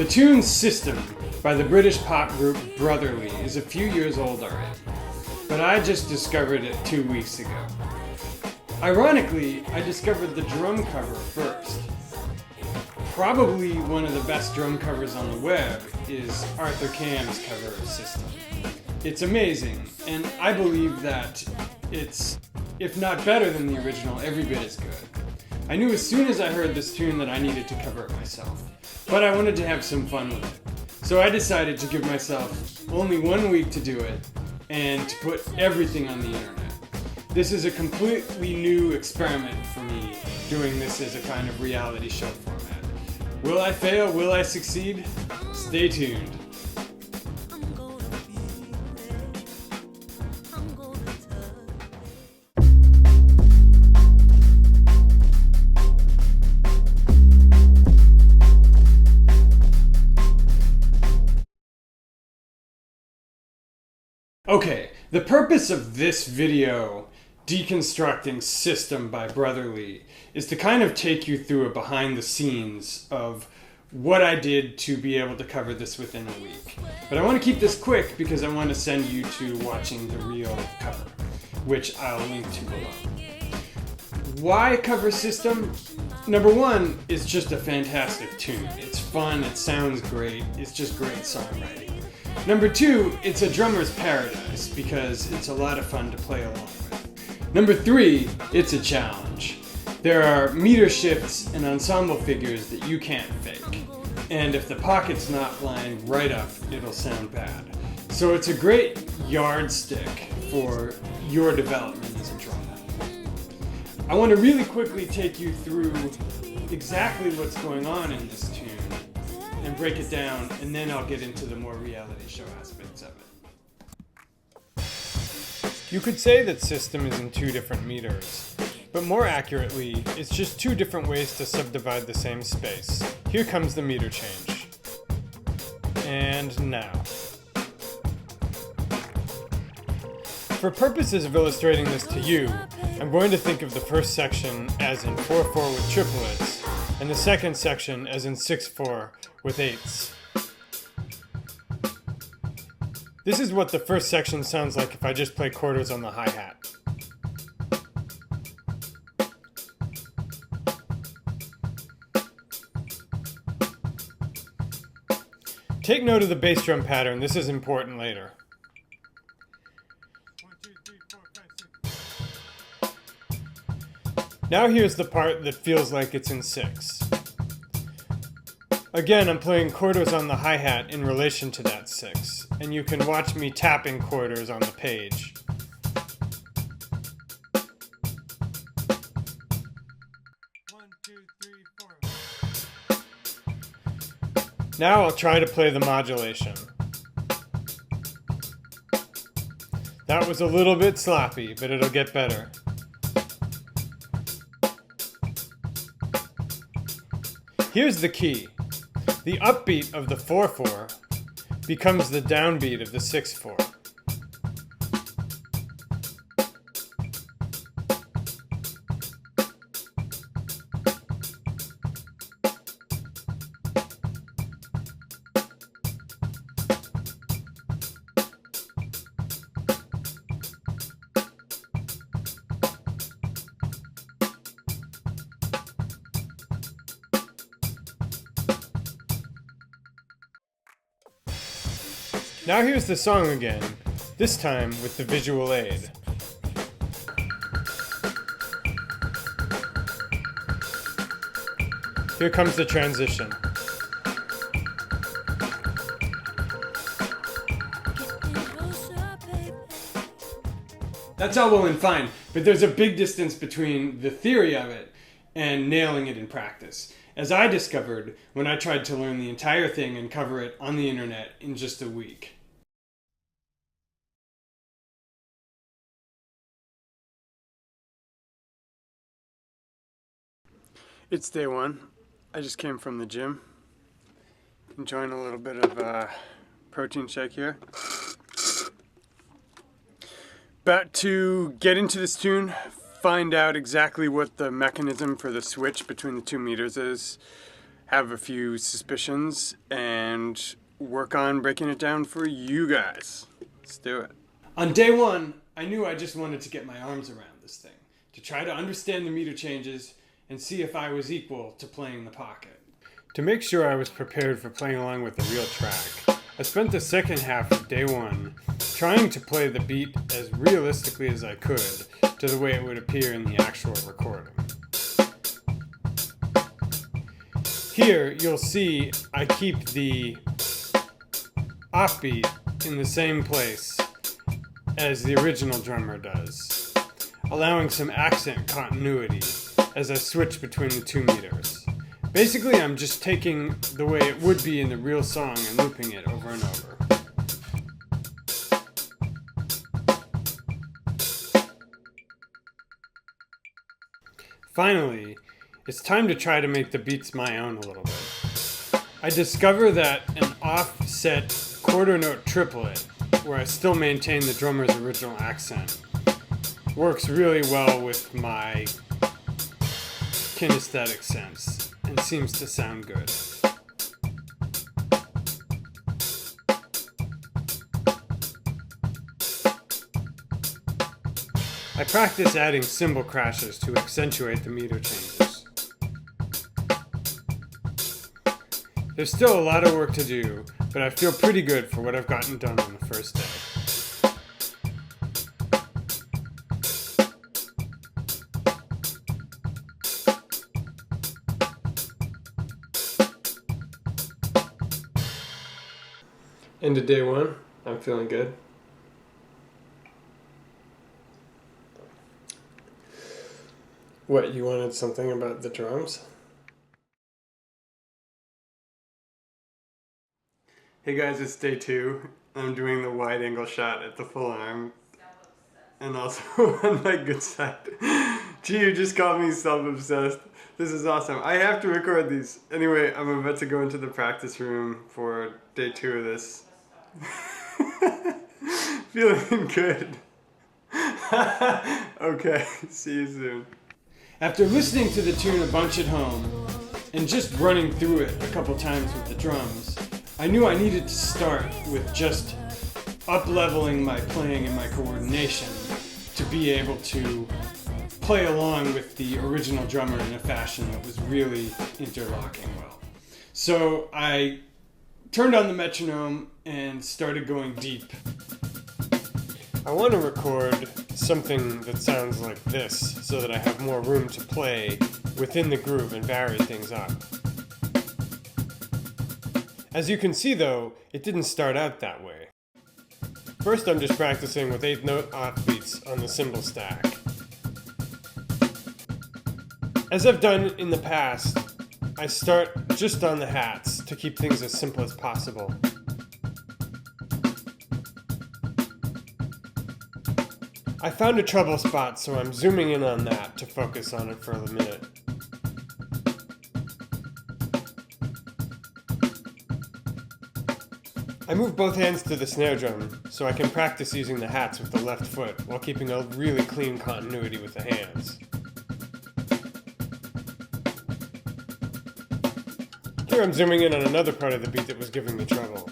The tune System by the British pop group Brotherly is a few years old already, but I just discovered it 2 weeks ago. Ironically, I discovered the drum cover first. Probably one of the best drum covers on the web is Arthur Cam's cover of System. It's amazing, and I believe that it's, if not better than the original, every bit as good. I knew as soon as I heard this tune that I needed to cover it myself, but I wanted to have some fun with it. So I decided to give myself only 1 week to do it, and to put everything on the internet. This is a completely new experiment for me, doing this as a kind of reality show format. Will I fail? Will I succeed? Stay tuned. Okay, the purpose of this video, Deconstructing System by Brotherly, is to kind of take you through a behind the scenes of what I did to be able to cover this within a week. But I want to keep this quick because I want to send you to watching the real cover, which I'll link to below. Why cover System? Number one, it's just a fantastic tune. It's fun, it sounds great, it's just great songwriting. Number two, it's a drummer's paradise because it's a lot of fun to play along with. Number three, it's a challenge. There are meter shifts and ensemble figures that you can't fake. And if the pocket's not lined right up, it'll sound bad. So it's a great yardstick for your development as a drummer. I want to really quickly take you through exactly what's going on in this tune and break it down, and then I'll get into the more reality show aspects of it. You could say that System is in 2 different meters, but more accurately, it's just 2 different ways to subdivide the same space. Here comes the meter change. And now. For purposes of illustrating this to you, I'm going to think of the first section as in 4/4 with triplets, and the second section as in 6/4 with eighths. This is what the first section sounds like if I just play quarters on the hi-hat. Take note of the bass drum pattern, this is important later. 1, 2, 3, 4, 5, 6. Now here's the part that feels like it's in 6. Again, I'm playing quarters on the hi-hat in relation to that 6, and you can watch me tapping quarters on the page. One, two, three, four. Now I'll try to play the modulation. That was a little bit sloppy, but it'll get better. Here's the key. The upbeat of the 4/4 becomes the downbeat of the 6/4. Now here's the song again, this time with the visual aid. Here comes the transition. That's all well and fine, but there's a big distance between the theory of it and nailing it in practice, as I discovered when I tried to learn the entire thing and cover it on the internet in just a week. It's day 1. I just came from the gym. Enjoying a little bit of protein shake here. About to get into this tune, find out exactly what the mechanism for the switch between the 2 meters is, have a few suspicions and work on breaking it down for you guys. Let's do it. On day one, I knew I just wanted to get my arms around this thing, to try to understand the meter changes and see if I was equal to playing the pocket. To make sure I was prepared for playing along with the real track, I spent the second half of day one trying to play the beat as realistically as I could to the way it would appear in the actual recording. Here you'll see I keep the offbeat in the same place as the original drummer does, allowing some accent continuity as I switch between the two meters. Basically, I'm just taking the way it would be in the real song and looping it over and over. Finally, it's time to try to make the beats my own a little bit. I discover that an offset quarter note triplet, where I still maintain the drummer's original accent, works really well with my kinesthetic sense and seems to sound good. I practice adding cymbal crashes to accentuate the meter changes. There's still a lot of work to do, but I feel pretty good for what I've gotten done on the first day. End of day one, I'm feeling good. What, you wanted something about the drums? Hey guys, it's day two. I'm doing the wide angle shot at the full arm. And also on my good side. Gee, you just called me self-obsessed. This is awesome. I have to record these. Anyway, I'm about to go into the practice room for day two of this. Feeling good. Okay, see you soon. After listening to the tune a bunch at home and just running through it a couple times with the drums, I knew I needed to start with just up-leveling my playing and my coordination to be able to play along with the original drummer in a fashion that was really interlocking well. So I turned on the metronome and started going deep. I want to record something that sounds like this so that I have more room to play within the groove and vary things up. As you can see though, it didn't start out that way. First I'm just practicing with 8th note offbeats on the cymbal stack. As I've done in the past, I start just on the hats to keep things as simple as possible. I found a trouble spot, so I'm zooming in on that to focus on it for a minute. I move both hands to the snare drum so I can practice using the hats with the left foot while keeping a really clean continuity with the hands. Here I'm zooming in on another part of the beat that was giving me trouble.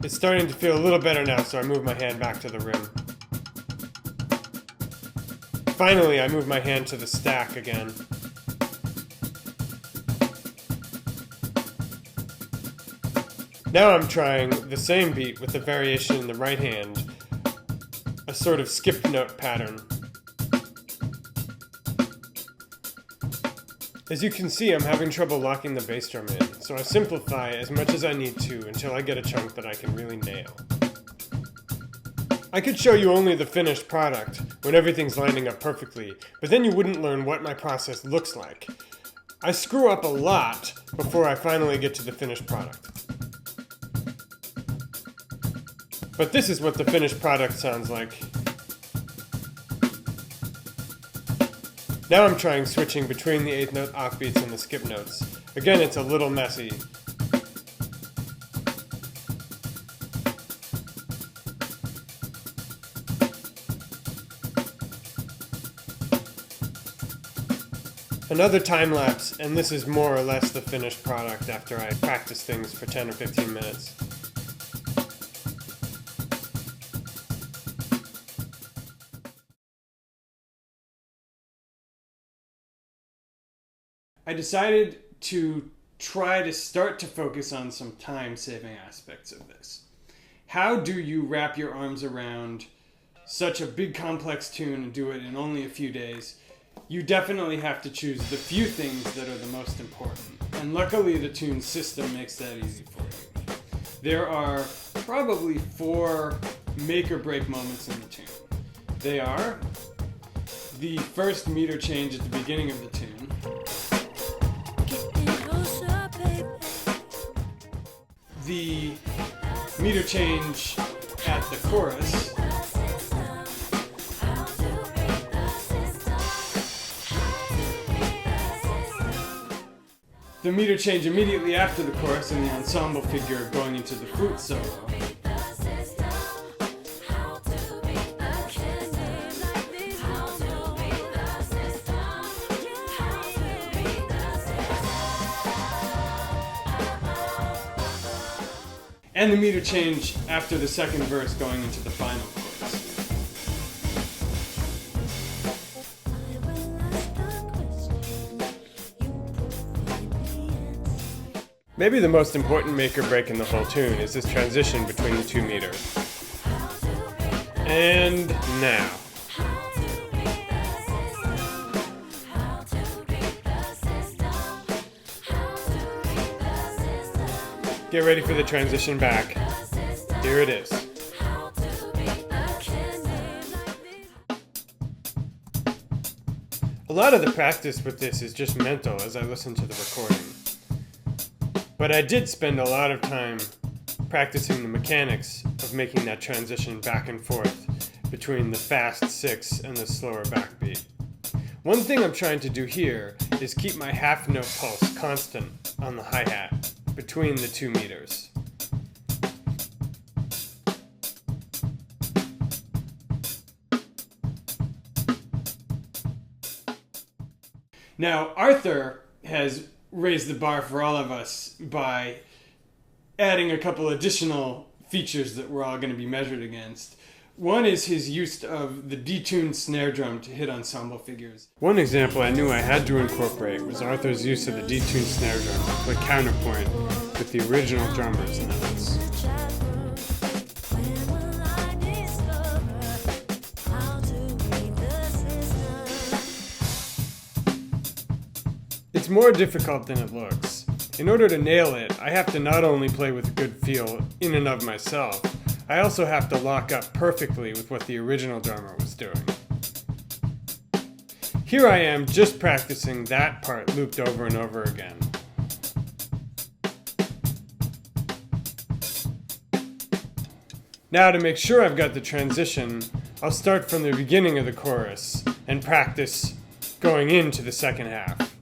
It's starting to feel a little better now, so I move my hand back to the rim. Finally, I move my hand to the stack again. Now I'm trying the same beat with a variation in the right hand, a sort of skip note pattern. As you can see, I'm having trouble locking the bass drum in, so I simplify as much as I need to until I get a chunk that I can really nail. I could show you only the finished product when everything's lining up perfectly, but then you wouldn't learn what my process looks like. I screw up a lot before I finally get to the finished product. But this is what the finished product sounds like. Now I'm trying switching between the 8th note offbeats and the skip notes. Again, it's a little messy. Another time lapse, and this is more or less the finished product after I practice things for 10 or 15 minutes. I decided to try to start to focus on some time-saving aspects of this. How do you wrap your arms around such a big complex tune and do it in only a few days? You definitely have to choose the few things that are the most important. And luckily the tune system makes that easy for you. There are probably 4 make or break moments in the tune. They are the first meter change at the beginning of the tune, the meter change at the chorus, the meter change immediately after the chorus and the ensemble figure going into the flute solo, and the meter change after the second verse going into the final chorus. Maybe the most important make or break in the whole tune is this transition between the 2 meters. And now. Get ready for the transition back. Here it is. A lot of the practice with this is just mental as I listen to the recording. But I did spend a lot of time practicing the mechanics of making that transition back and forth between the fast 6 and the slower backbeat. One thing I'm trying to do here is keep my half note pulse constant on the hi-hat between the 2 meters. Now, Arthur has raised the bar for all of us by adding a couple additional features that we're all going to be measured against. One is his use of the detuned snare drum to hit ensemble figures. One example I knew I had to incorporate was Arthur's use of the detuned snare drum to play counterpoint with the original drummer's notes. It's more difficult than it looks. In order to nail it, I have to not only play with a good feel in and of myself, I also have to lock up perfectly with what the original drummer was doing. Here I am just practicing that part looped over and over again. Now to make sure I've got the transition, I'll start from the beginning of the chorus and practice going into the second half.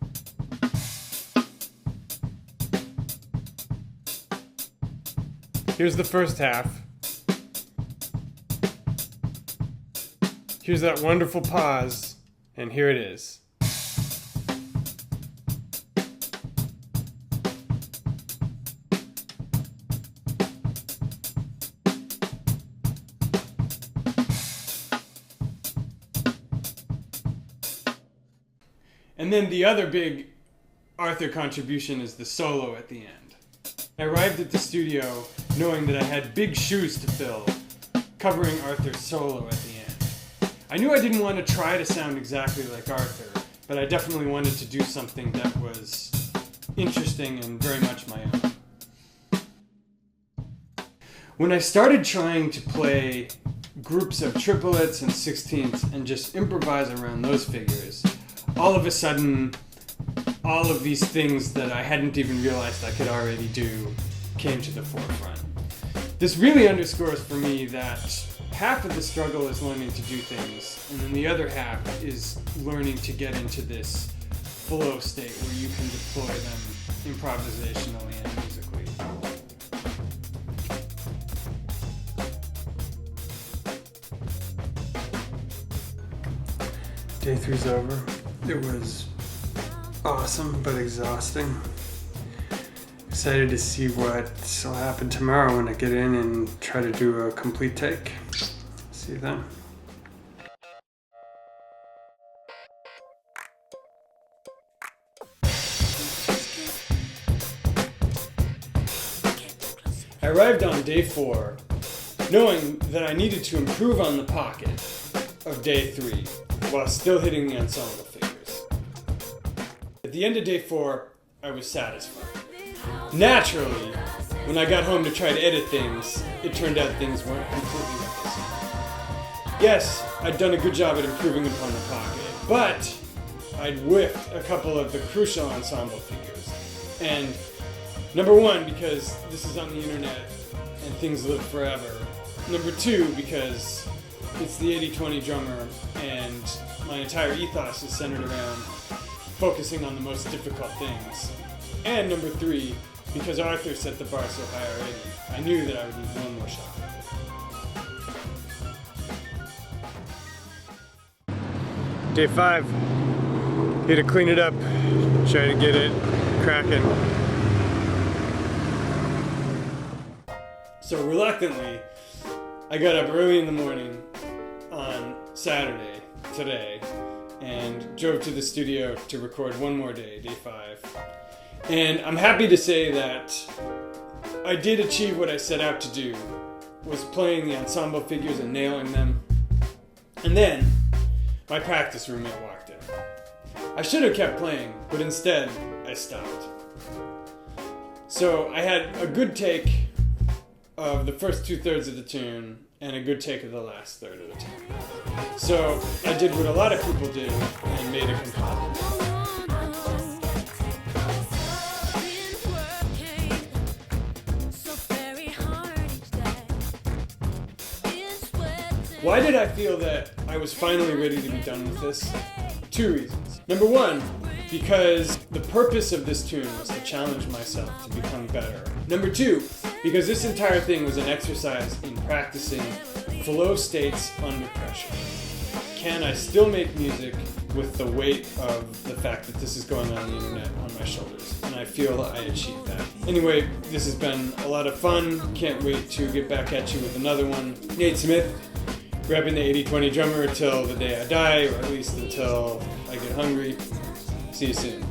Here's the first half. Here's that wonderful pause, and here it is. And then the other big Arthur contribution is the solo at the end. I arrived at the studio knowing that I had big shoes to fill, covering Arthur's solo at the end. I knew I didn't want to try to sound exactly like Arthur, but I definitely wanted to do something that was interesting and very much my own. When I started trying to play groups of triplets and sixteenths and just improvise around those figures, all of a sudden, all of these things that I hadn't even realized I could already do came to the forefront. This really underscores for me that half of the struggle is learning to do things, and then the other half is learning to get into this flow state where you can deploy them improvisationally and musically. Day 3's over. It was awesome but exhausting. Excited to see what'll happen tomorrow when I get in and try to do a complete take. See you then. I arrived on day 4, knowing that I needed to improve on the pocket of day 3 while still hitting the ensemble figures. At the end of day 4, I was satisfied. Naturally, when I got home to try to edit things, it turned out things weren't completely like this. Yes, I'd done a good job at improving upon the pocket, but I'd whiffed a couple of the crucial ensemble figures. And number 1, because this is on the internet and things live forever. Number 2, because it's the 80/20 drummer and my entire ethos is centered around focusing on the most difficult things. And number 3, because Arthur set the bar so high already, I knew that I would need one more shot. Day 5. Here to clean it up, try to get it cracking. So reluctantly, I got up early in the morning on Saturday, today, and drove to the studio to record one more day, day 5. And I'm happy to say that I did achieve what I set out to do, was playing the ensemble figures and nailing them. And then, my practice roommate walked in. I should have kept playing, but instead, I stopped. So I had a good take of the first 2/3 of the tune, and a good take of the last third of the tune. So I did what a lot of people do, and made a composite. Why did I feel that I was finally ready to be done with this? 2 reasons. Number 1, because the purpose of this tune was to challenge myself to become better. Number 2, because this entire thing was an exercise in practicing flow states under pressure. Can I still make music with the weight of the fact that this is going on the internet on my shoulders? And I feel I achieved that. Anyway, this has been a lot of fun. Can't wait to get back at you with another one. Nate Smith, repping the 80/20 drummer till the day I die, or at least until I get hungry. See you soon.